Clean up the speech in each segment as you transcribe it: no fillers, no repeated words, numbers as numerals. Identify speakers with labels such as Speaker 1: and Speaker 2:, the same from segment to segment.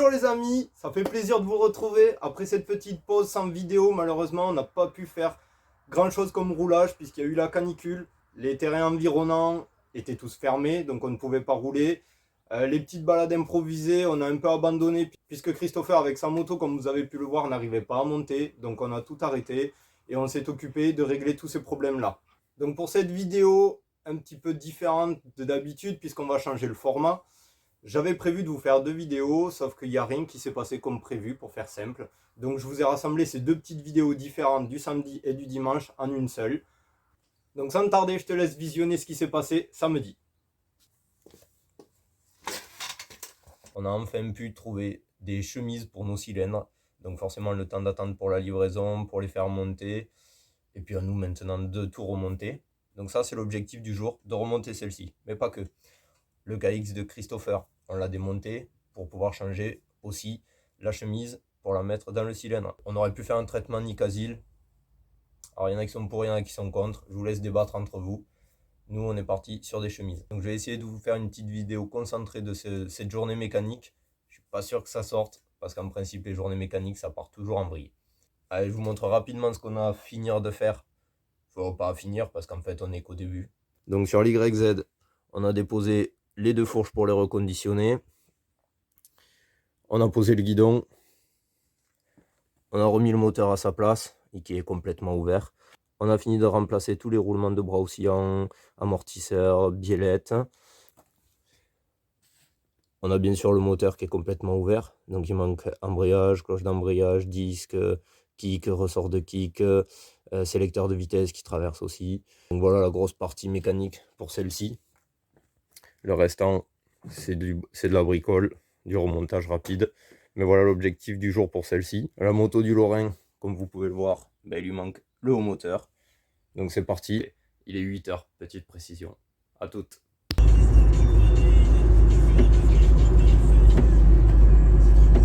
Speaker 1: Bonjour les amis, ça fait plaisir de vous retrouver après cette petite pause sans vidéo. Malheureusement, on n'a pas pu faire grand chose comme roulage puisqu'il y a eu la canicule. Les terrains environnants étaient tous fermés, donc on ne pouvait pas rouler. Les petites balades improvisées, on a un peu abandonné puisque Christopher avec sa moto, comme vous avez pu le voir, n'arrivait pas à monter. Donc on a tout arrêté et on s'est occupé de régler tous ces problèmes-là. Donc pour cette vidéo un petit peu différente de d'habitude puisqu'on va changer le format, j'avais prévu de vous faire deux vidéos, sauf qu'il n'y a rien qui s'est passé comme prévu, pour faire simple. Donc je vous ai rassemblé ces deux petites vidéos différentes du samedi et du dimanche en une seule. Donc sans tarder, je te laisse visionner ce qui s'est passé samedi. On a enfin pu trouver des chemises pour nos cylindres. Donc forcément le temps d'attente pour la livraison, pour les faire monter. Et puis à nous maintenant de tout remonter. Donc ça c'est l'objectif du jour, de remonter celle-ci. Mais pas que. Le KX de Christopher, on l'a démonté pour pouvoir changer aussi la chemise pour la mettre dans le cylindre. On aurait pu faire un traitement Nicasil. Alors il y en a qui sont pour, il y en a qui sont contre. Je vous laisse débattre entre vous. Nous on est parti sur des chemises. Donc je vais essayer de vous faire une petite vidéo concentrée de cette journée mécanique. Je suis pas sûr que ça sorte parce qu'en principe les journées mécaniques ça part toujours en vrille. Allez, je vous montre rapidement ce qu'on a à finir de faire. Faut pas à finir parce qu'en fait on est qu'au début. Donc sur l'YZ, on a déposé les deux fourches pour les reconditionner. On a posé le guidon. On a remis le moteur à sa place et qui est complètement ouvert. On a fini de remplacer tous les roulements de bras oscillants, amortisseurs, biellettes. On a bien sûr le moteur qui est complètement ouvert. Donc il manque embrayage, cloche d'embrayage, disque, kick, ressort de kick, sélecteur de vitesse qui traverse aussi. Donc voilà la grosse partie mécanique pour celle-ci. Le restant, c'est de la bricole, du remontage rapide. Mais voilà l'objectif du jour pour celle-ci. La moto du Lorrain, comme vous pouvez le voir, ben, il lui manque le haut moteur. Donc c'est parti. Il est 8 h, petite précision. À toutes.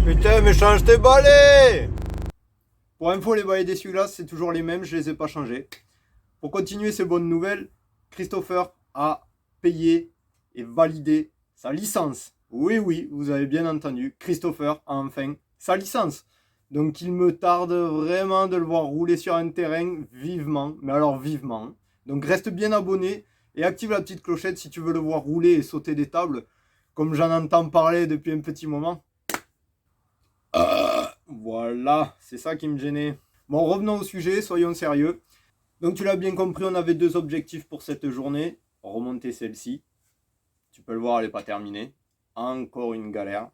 Speaker 1: Putain, mais change tes balais! Pour info, les balais d'essuie-glace, c'est toujours les mêmes, je les ai pas changés. Pour continuer ces bonnes nouvelles, Christopher a payé et valider sa licence. Oui, oui, vous avez bien entendu, Christopher a enfin sa licence. Donc il me tarde vraiment de le voir rouler sur un terrain vivement, mais alors vivement. Donc reste bien abonné et active la petite clochette si tu veux le voir rouler et sauter des tables, comme j'en entends parler depuis un petit moment. Voilà, c'est ça qui me gênait. Bon, revenons au sujet, soyons sérieux. Donc tu l'as bien compris, on avait deux objectifs pour cette journée. Remonter celle-ci. Tu peux le voir, elle n'est pas terminée. Encore une galère.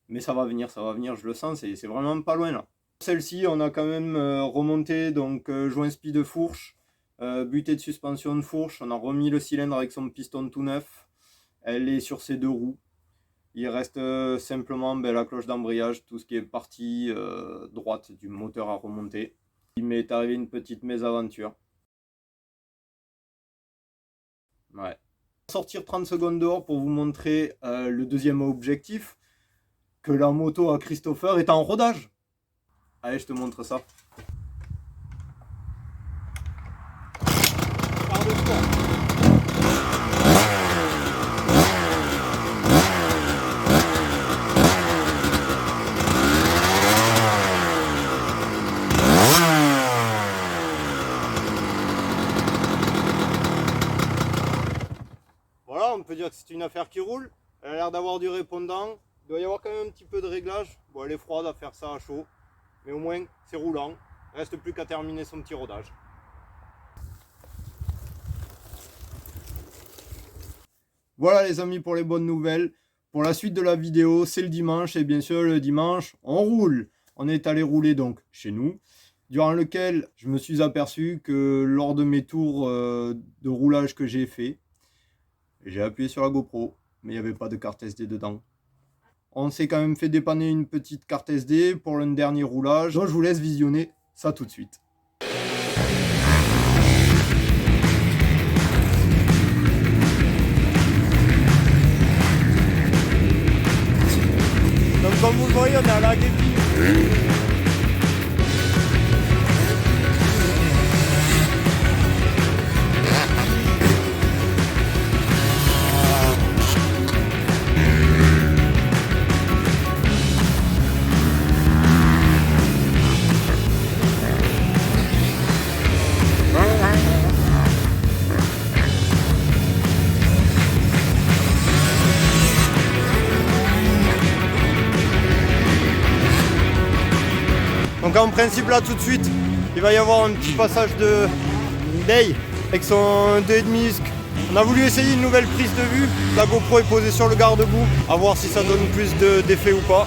Speaker 1: Mais ça va venir, je le sens, c'est vraiment pas loin là. Celle-ci, on a quand même remonté, donc joint spi de fourche, butée de suspension de fourche. On a remis le cylindre avec son piston tout neuf. Elle est sur ses deux roues. Il reste simplement la cloche d'embrayage, tout ce qui est partie droite du moteur à remonter. Il m'est arrivé une petite mésaventure. Ouais. Sortir 30 secondes dehors pour vous montrer le deuxième objectif, que la moto à Christopher est en rodage. Allez, je te montre ça. Voilà, on peut dire que c'est une affaire qui roule. Elle a l'air d'avoir du répondant. Il doit y avoir quand même un petit peu de réglage. Bon, elle est froide à faire ça à chaud. Mais au moins, c'est roulant. Il reste plus qu'à terminer son petit rodage. Voilà les amis pour les bonnes nouvelles. Pour la suite de la vidéo, c'est le dimanche. Et bien sûr, le dimanche, on roule. On est allé rouler donc chez nous. Durant lequel je me suis aperçu que lors de mes tours de roulage que j'ai fait, j'ai appuyé sur la GoPro, mais il n'y avait pas de carte SD dedans. On s'est quand même fait dépanner une petite carte SD pour le dernier roulage. Donc je vous laisse visionner ça tout de suite. Donc comme vous le voyez, on est à la Guépille.
Speaker 2: Donc en principe là tout de suite, il va y avoir un petit passage de Day avec son 2,5. On a voulu essayer une nouvelle prise de vue. La GoPro est posée sur le garde-boue, à voir si ça donne plus d'effet ou pas.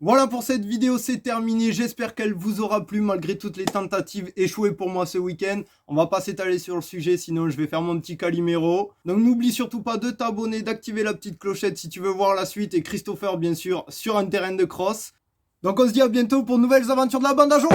Speaker 2: Voilà pour cette vidéo, c'est terminé. J'espère qu'elle vous aura plu malgré toutes les tentatives échouées pour moi ce week-end. On va pas s'étaler sur le sujet, sinon je vais faire mon petit Calimero. Donc n'oublie surtout pas de t'abonner, d'activer la petite clochette si tu veux voir la suite. Et Christopher, bien sûr, sur un terrain de cross. Donc on se dit à bientôt pour de nouvelles aventures de la bande à jour.